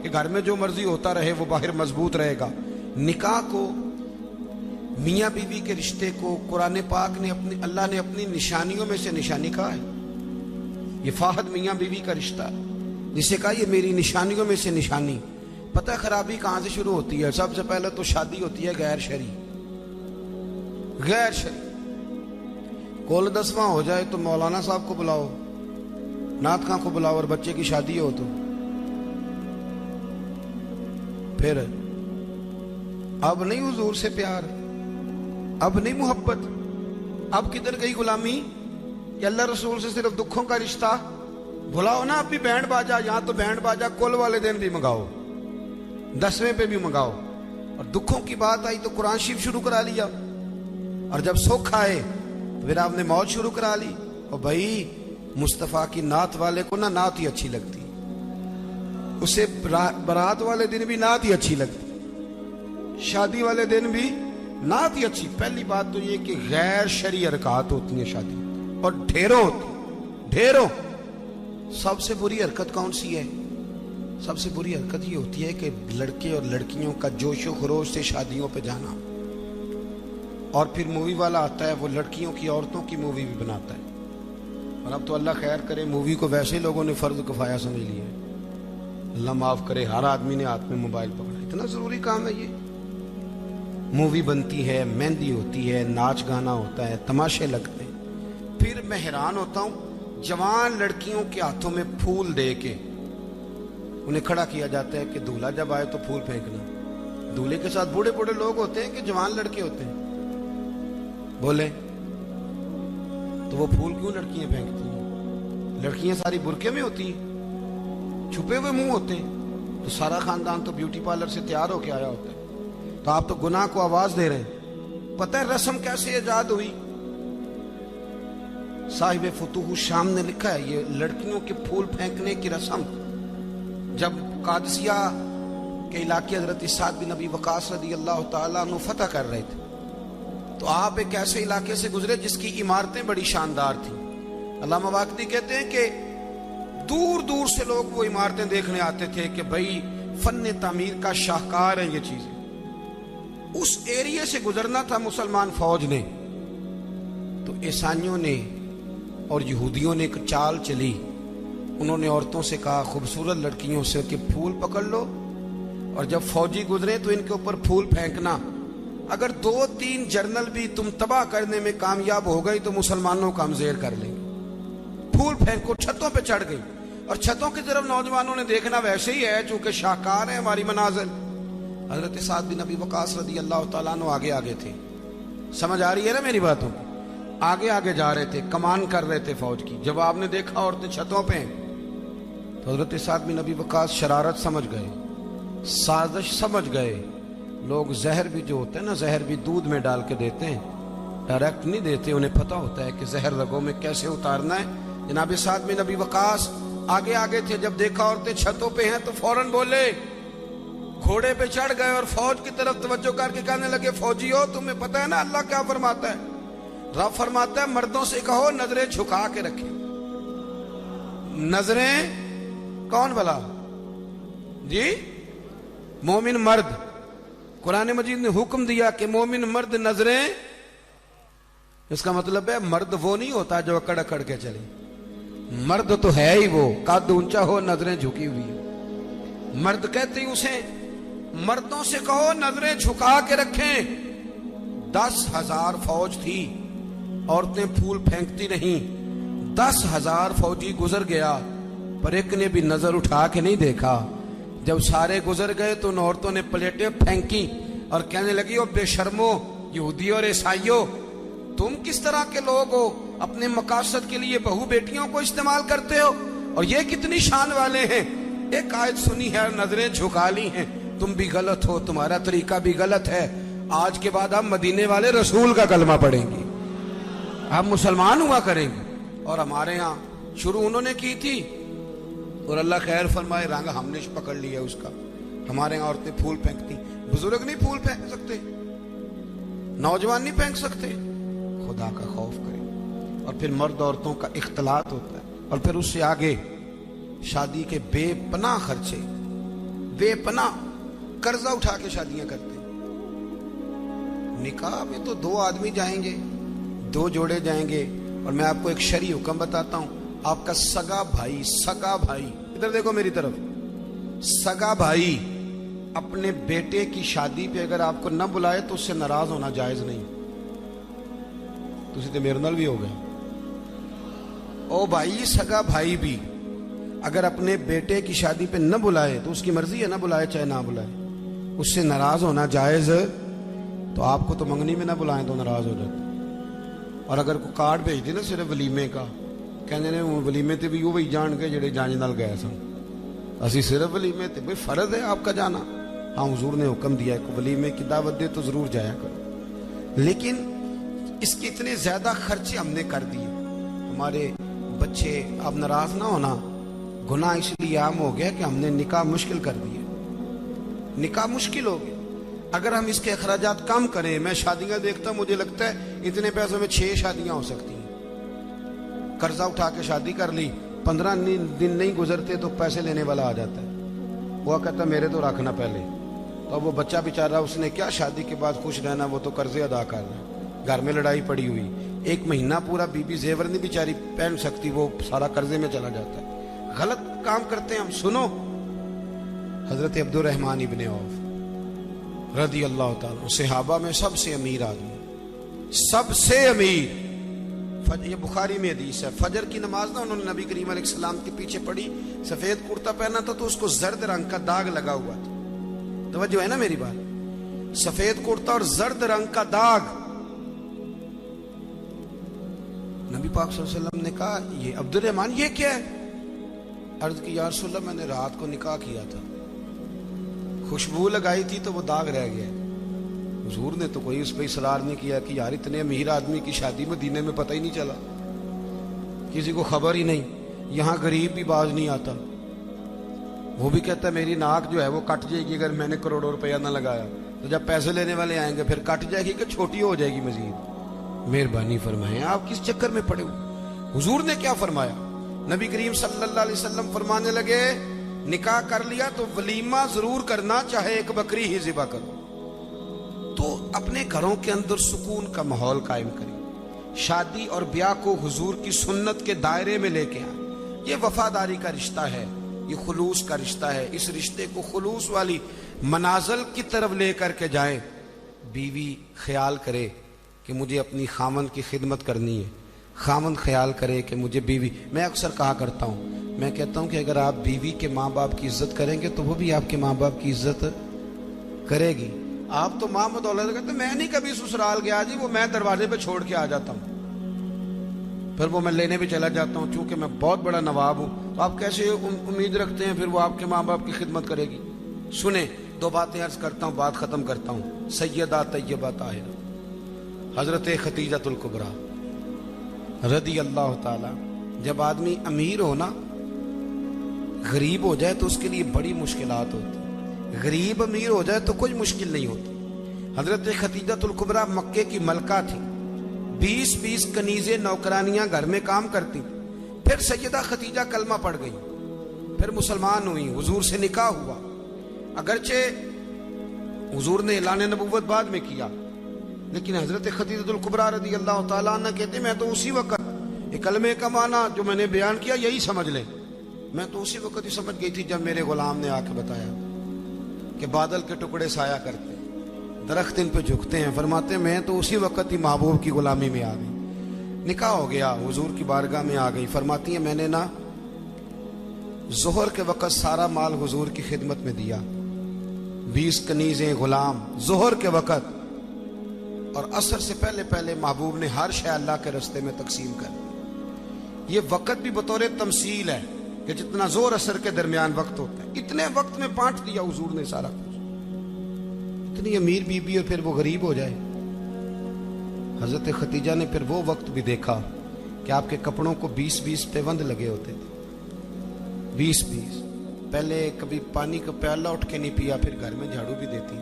کہ گھر میں جو مرضی ہوتا رہے وہ باہر مضبوط رہے گا. نکاح کو، میاں بیوی کے رشتے کو قرآن پاک نے اللہ نے اپنی نشانیوں میں سے نشانی کہا ہے. یہ فاحد میاں بیوی کا رشتہ جسے کہا یہ میری نشانیوں میں سے نشانی. پتہ خرابی کہاں سے شروع ہوتی ہے؟ سب سے پہلے تو شادی ہوتی ہے غیر شرعی. غیر شرعی کول 10واں ہو جائے تو مولانا صاحب کو بلاؤ، نعت خاں کو بلاؤ، اور بچے کی شادی ہو تو پھر اب نہیں حضور سے پیار، اب نہیں محبت، اب کدھر گئی غلامی کہ اللہ رسول سے صرف دکھوں کا رشتہ. بلاؤ نا اب بھی بینڈ باجا، یہاں تو بینڈ باجا کل والے دن بھی منگاؤ، 10ویں پہ بھی منگاؤ. اور دکھوں کی بات آئی تو قرآن شریف شروع کرا لیا، اور جب سکھ آئے پھر آپ نے موت شروع کرا لی. اور بھائی مصطفیٰ کی نعت والے کو نا نعت ہی اچھی لگتی، اسے برات والے دن بھی نعت ہی اچھی لگتی، شادی والے دن بھی نعت ہی اچھی. پہلی بات تو یہ کہ غیر شرعی حرکات ہوتی ہیں شادی، اور ڈھیروں ہوتی، ڈھیروں. سب سے بری حرکت کون سی ہے؟ سب سے بری حرکت یہ ہوتی ہے کہ لڑکے اور لڑکیوں کا جوش و خروش سے شادیوں پہ جانا، اور پھر مووی والا آتا ہے وہ لڑکیوں کی عورتوں کی مووی بھی بناتا ہے. اور اب تو اللہ خیر کرے مووی کو ویسے لوگوں نے فرض کفایہ سمجھ لیا ہے. اللہ معاف کرے، ہر آدمی نے ہاتھ میں موبائل پکڑا. اتنا ضروری کام ہے یہ. مووی بنتی ہے، مہندی ہوتی ہے، ناچ گانا ہوتا ہے، تماشے لگتے ہیں. پھر میں حیران ہوتا ہوں جوان لڑکیوں کے ہاتھوں میں پھول دے کے انہیں کھڑا کیا جاتا ہے کہ دولہا جب آئے تو پھول پھینکنا. دولہے کے ساتھ بوڑھے بوڑھے لوگ ہوتے ہیں کہ جوان لڑکے ہوتے ہیں؟ بولے تو وہ پھول کیوں لڑکیاں پھینکتی ہیں؟ لڑکیاں ساری برقعے میں ہوتی ہیں، چھپے ہوئے منہ ہوتے ہیں، تو سارا خاندان تو بیوٹی پارلر سے تیار ہو کے آیا ہوتا ہے. تو آپ تو گناہ کو آواز دے رہے ہیں. پتہ ہے رسم کیسے ایجاد ہوئی؟ صاحب فتوح الشام نے لکھا ہے یہ لڑکیوں کے پھول پھینکنے کی رسم جب قادسیہ کے علاقے حضرت سعد بن ابی وقاص رضی اللہ تعالیٰ عنہ فتح کر رہے تھے، تو آپ ایک ایسے علاقے سے گزرے جس کی عمارتیں بڑی شاندار تھیں. علامہ واقدی کہتے ہیں کہ دور دور سے لوگ وہ عمارتیں دیکھنے آتے تھے کہ بھئی فن تعمیر کا شاہکار ہیں یہ چیزیں. اس ایریے سے گزرنا تھا مسلمان فوج نے، تو عیسائیوں نے اور یہودیوں نے ایک چال چلی. انہوں نے عورتوں سے کہا خوبصورت لڑکیوں سے کہ پھول پکڑ لو، اور جب فوجی گزرے تو ان کے اوپر پھول پھینکنا. اگر 2-3 جرنل بھی تم تباہ کرنے میں کامیاب ہو گئی تو مسلمانوں کو ہم زیر کر لیں گے. پھول پھینکو. چھتوں پہ چڑھ گئی، اور چھتوں کی طرف نوجوانوں نے دیکھنا ویسے ہی ہے چونکہ شاہکار ہے ہماری مناظر. حضرت سعد بن ابی وقاص رضی اللہ تعالیٰ عنہ آگے آگے تھے. سمجھ آ رہی ہے نا میری باتوں؟ آگے آگے جا رہے تھے، کمان کر رہے تھے فوج کی. جب آپ نے دیکھا عورتیں چھتوں پہ تو حضرت سعد بن ابی وقاص شرارت سمجھ گئے، سازش سمجھ گئے. لوگ زہر بھی جو ہوتا ہے نا، زہر بھی دودھ میں ڈال کے دیتے ہیں، ڈائریکٹ نہیں دیتے. انہیں پتہ ہوتا ہے کہ زہر رگوں میں کیسے اتارنا ہے. جناب سعد بن ابی وقاص آگے آگے تھے. جب دیکھا عورتیں چھتوں پہ ہیں تو فوراً بولے، گھوڑے پہ چڑھ گئے اور فوج کی طرف توجہ کر کے کہنے لگے فوجیو تمہیں پتہ ہے نا اللہ کیا فرماتا ہے؟ رب فرماتا ہے مردوں سے کہو نظریں جھکا کے رکھیں. نظریں کون بلا جی؟ مومن مرد. قرآن مجید نے حکم دیا کہ مومن مرد نظریں، اس کا مطلب ہے مرد وہ نہیں ہوتا جو اکڑ اکڑ کے چلے. مرد تو ہے ہی وہ قد اونچا ہو نظریں جھکی ہوئی. مرد کہتے ہیں اسے مردوں سے کہو نظریں جھکا کے رکھیں. 10,000 فوج تھی، عورتیں پھول پھینکتی نہیں. 10,000 فوجی گزر گیا پر ایک نے بھی نظر اٹھا کے نہیں دیکھا. جب سارے گزر گئے تو ان عورتوں نے پلیٹیں پھینکی اور کہنے لگی او بے شرمو یہودیوں اور عیسائیوں، تم کس طرح کے لوگ ہو؟ اپنے مقاصد کے لیے بہو بیٹیوں کو استعمال کرتے ہو، اور یہ کتنی شان والے ہیں. ایک آیت سنی ہے اور نظریں جھکا لی ہیں. تم بھی غلط ہو، تمہارا طریقہ بھی غلط ہے. آج کے بعد ہم مدینے والے رسول کا کلمہ پڑھیں گے، ہم مسلمان ہوا کریں گے. اور ہمارے ہاں شروع انہوں نے کی تھی، اور اللہ خیر فرمائے رنگ ہم نے پکڑ لیا اس کا. ہمارے یہاں عورتیں پھول پھینکتی، بزرگ نہیں پھول پھینک سکتے، نوجوان نہیں پھینک سکتے. خدا کا خوف کریں. اور پھر مرد عورتوں کا اختلاط ہوتا ہے. اور پھر اس سے آگے شادی کے بے پناہ خرچے، बेपना कर्जा उठा के शादियां करते हैं। निकाह में तो 2 आदमी जाएंगे, 2 जोड़े जाएंगे। और मैं आपको एक शरई हुक्म बताता हूं, आपका सगा भाई, इधर देखो मेरी तरफ, सगा भाई अपने बेटे की शादी पे अगर आपको न बुलाए तो उससे नाराज होना जायज नहीं। तुसी ते मेरे नाल भी हो गए। ओ भाई, सगा भाई भी अगर अपने बेटे की शादी पे न बुलाए तो उसकी मर्जी है, ना बुलाए चाहे ना बुलाए, उससे नाराज होना जायज। तो आपको तो मंगनी में ना बुलाएं तो नाराज हो जाते। और अगर कोई कार्ड भेज दे ना सिर्फ वलीमे का, कहने ने वलीमे ते भी वो वही जान के जेड़े जांच नाल गए सन, असी सिर्फ वलीमे ते, भाई फर्ज है आपका जाना। हाँ, हुजूर ने हुक्म दिया है वलीमे की दावत दे तो जरूर जाया करो, लेकिन इसके इतने ज्यादा खर्चे हमने कर दिए। हमारे बच्चे, अब नाराज ना होना, गुनाह इसलिए आम हो गया कि हमने निकाह मुश्किल कर दिए। निकाह मुश्किल हो गया। अगर हम इसके अखराजात कम करें, मैं शादियां देखता हूं, मुझे लगता है इतने पैसों में 6 शादियां हो सकती हैं। कर्जा उठा के शादी कर ली, 15 दिन नहीं गुजरते तो पैसे लेने वाला आ जाता है, वो कहता मेरे तो रखना पहले। तो अब वो बच्चा बेचारा, उसने क्या शादी के बाद खुश रहना, वो तो कर्जे अदा कर रहा है। घर में लड़ाई पड़ी हुई, 1 महीना पूरा बीबी जेवर नहीं बेचारी पहन सकती, वो सारा कर्जे में चला जाता है। गलत काम करते हैं हम। सुनो, हजरत अब्दुर्रहमान इब्ने औफ रदी अल्लाह ताला, सहाबा में सबसे अमीर आदमी, सबसे अमीर। ये बुखारी में हदीस है, फजर की नमाज ना उन्होंने नबी करीम अलैहिस्सलाम के पीछे पढ़ी, सफेद कुर्ता पहना था तो उसको जर्द रंग का दाग लगा हुआ था। तवज्जो है ना मेरी बात? सफेद कुर्ता और जर्द रंग का दाग। नबी पाक सल्लल्लाहु अलैहि वसल्लम ने कहा, ये अब्दुर्रहमान ये क्या है? अर्ज की, या रसूल अल्लाह, मैंने रात को निकाह किया था, खुशबू लगाई थी तो वो दाग रह गया। हुजूर ने तो कोई उस पर इसरार नहीं किया कि यार इतने अमीर आदमी की शादी मदीने में पता ही नहीं चला, किसी को खबर ही नहीं। यहाँ गरीब भी बाज नहीं आता, वो भी कहता है मेरी नाक जो है वो कट जाएगी अगर मैंने करोड़ों रुपया ना लगाया, तो जब पैसे लेने वाले आएंगे फिर कट जाएगी कि छोटी हो जाएगी मजीद। मेहरबानी फरमाएं, आप किस चक्कर में पड़े हो? हुजूर ने क्या फरमाया? नबी करीम सल्लल्लाहु अलैहि वसल्लम फरमाने लगे, निकाह कर लिया तो वलीमा जरूर करना, चाहे 1 बकरी ही ज़िबा करो। तो अपने घरों के अंदर सुकून का माहौल कायम करें, शादी और ब्याह को हुजूर की सुन्नत के दायरे में लेके आए। ये वफादारी का रिश्ता है, ये खुलूस का रिश्ता है। इस रिश्ते को खुलूस वाली मनाजिल की तरफ लेकर के जाएं। बीवी ख्याल करे कि मुझे अपनी खामन की खिदमत करनी है, खामन ख्याल करे कि मुझे बीवी, मैं अक्सर कहा करता हूँ, मैं कहता हूँ कि अगर आप बीवी के माँ बाप की इज्जत करेंगे तो वो भी आपके माँ बाप की इज्जत करेगी। आप तो माँ बदौलत कहते, मैं नहीं कभी ससुराल गया जी, वो मैं दरवाजे पे छोड़ के आ जाता हूँ, फिर वो मैं लेने भी चला जाता हूँ, चूंकि मैं बहुत बड़ा नवाब हूँ। तो आप कैसे उम्मीद रखते हैं फिर वो आपके माँ बाप की खिदमत करेगी? सुने, 2 बातें अर्ज करता हूँ, बात खत्म करता हूँ। सैयदा तैयबा ताहिरा हजरत खतीजतुल कुबरा रदी अल्लाह ताला। जब आदमी अमीर हो ना, गरीब हो जाए तो उसके लिए बड़ी मुश्किलात होती। गरीब अमीर हो जाए तो कोई मुश्किल नहीं होती। हजरत खतीजतुल कुबरा मक्के की मलका थी, 20-20 कनीजे नौकरानियां घर में काम करती। फिर सैयदा खतीजा कलमा पढ़ गई, फिर मुसलमान हुई, हुजूर से निकाह हुआ। अगरचे हुजूर ने ऐलान नबुव्वत बाद में किया, लेकिन हजरत खतीजतुल कुबरा रदी अल्लाह ताला अन्हा कहते, मैं तो उसी वक्त, ये कलमे का माना जो मैंने बयान किया यही समझ लें, मैं तो उसी वक्त ही समझ गई थी जब मेरे गुलाम ने आके बताया कि बादल के टुकड़े साया करते, दरख्त इन पे झुकते हैं। फरमाते मैं तो उसी वक्त ही महबूब की गुलामी में आ गई। निकाह हो गया, हुजूर की बारगाह में आ गई। फरमाती है मैंने ना जोहर के वक्त सारा माल हुजूर की खिदमत में दिया, 20 कनीजें गुलाम जोहर के वक्त, और असर से पहले पहले महबूब ने हर शय अल्लाह के रस्ते में तकसीम कर दी। ये वक्त भी बतौर तमसील है कि जितना जोर असर के दरमियान वक्त होता है, इतने वक्त में बांट दिया हुजूर ने सारा कुछ। इतनी अमीर बीबी और फिर वो गरीब हो जाए। हजरत खतीजा ने फिर वो वक्त भी देखा कि आपके कपड़ों को 20-20 पैबंद लगे होते थे, 20-20। पहले कभी पानी का प्याला उठ के नहीं पिया, फिर घर में झाड़ू भी देती,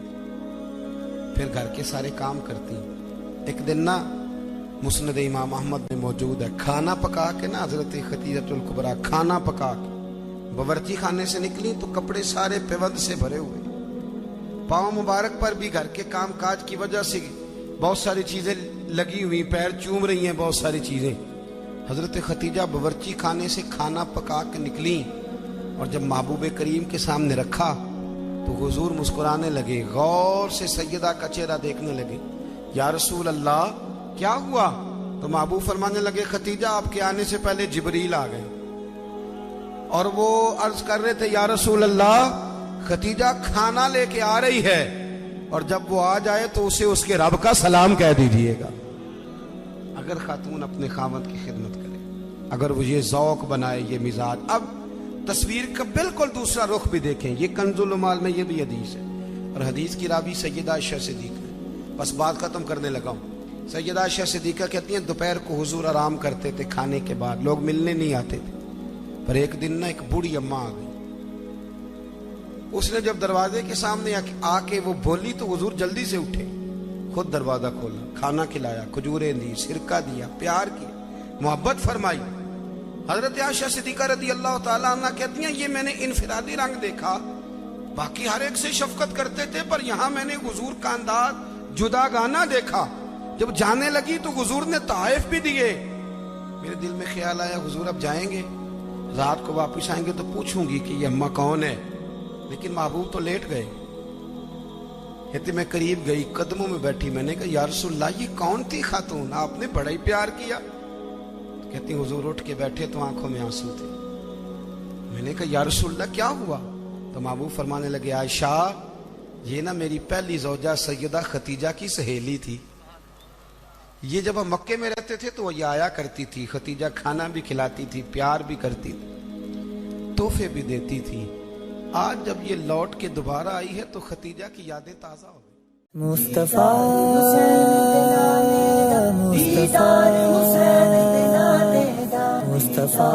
फिर घर के सारे काम करती। एक दिन ना मुस्नद इमाम अहमद में मौजूद है, खाना पका के ना हजरत खतीजतुल कुबरा खाना पका के बावर्ची खाने से निकली तो कपड़े सारे पेवंद से भरे हुए, पाँव मुबारक पर भी घर के काम काज की वजह से बहुत सारी चीजें लगी हुई, पैर चूम रही हैं बहुत सारी चीजें। हजरत खतीजा बावर्ची खाने से खाना पका के निकली और जब महबूब करीम के सामने रखा तो हुजूर मुस्कुराने लगे, गौर से सैयदा का चेहरा देखने लगे। या रसूल अल्लाह क्या हुआ? तो महबूब फरमाने लगे, खतीजा आपके आने से पहले जिब्रील आ गए और वो अर्ज कर रहे थे, या रसूल अल्लाह खतीजा खाना लेके आ रही है और जब वो आ जाए तो उसे उसके रब का सलाम कह दीजिएगा। अगर खातून अपने खामद की खिदमत करे, अगर वो ये ज़ौक़ बनाए, ये मिजाज। अब तस्वीर का बिल्कुल दूसरा रुख भी देखें, ये कंजुल माल में ये भी हदीस है और हदीस की रावी सैयदा आयशा सिद्दीक़ा है। बस बात खत्म करने लगा हूँ। सैयदा आयशा सिद्दीक़ा कहती हैं दोपहर को हुजूर आराम करते थे, खाने के बाद लोग मिलने नहीं आते थे, पर एक दिन ना एक बूढ़ी अम्मा आ गई। उसने जब दरवाजे के सामने आके वो बोली तो हुजूर जल्दी से उठे, खुद दरवाजा खोला, खाना खिलाया, खजूरें दी, सिरका दिया, प्यार किया, मोहब्बत फरमाई। हजरत आयशा सिद्दीक़ा रज़ी अल्लाह ताला अन्हा कहती हैं ये मैंने इनफिरादी रंग देखा, बाकी हर एक से शफकत करते थे, पर यहाँ मैंने हुजूर का अंदाज जुदागाना देखा। जब जाने लगी तो हुजूर ने ताइफ भी दिए। मेरे दिल में ख्याल आया हुजूर अब जाएंगे, रात को वापस आएंगे तो पूछूंगी कि ये अम्मा कौन है, लेकिन महबूब तो लेट गए। कहते मैं करीब गई, कदमों में बैठी, मैंने कहा या रसूलल्लाह ये कौन थी खातून, आपने बड़ा ही प्यार किया। कहती हुजूर उठ के बैठे तो आंखों में आंसू थे। मैंने कहा या रसूलल्लाह क्या हुआ? तो महबूब फरमाने लगे, आयशा ये ना मेरी पहली ज़ौजा सैयदा खतीजा की सहेली थी, ये जब हम मक्के में रहते थे तो ये आया करती थी, खतीजा खाना भी खिलाती थी, प्यार भी करती थी, तोहफे भी देती थी। आज जब ये लौट के दोबारा आई है तो खतीजा की यादें ताज़ा हो गई। मुस्तफा मुस्तफा मुस्तफा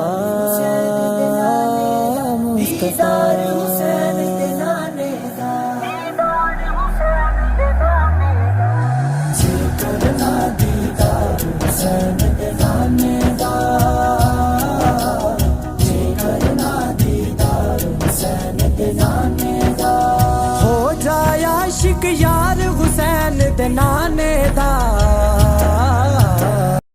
हो जाया शिक यार हुसैन दे नाने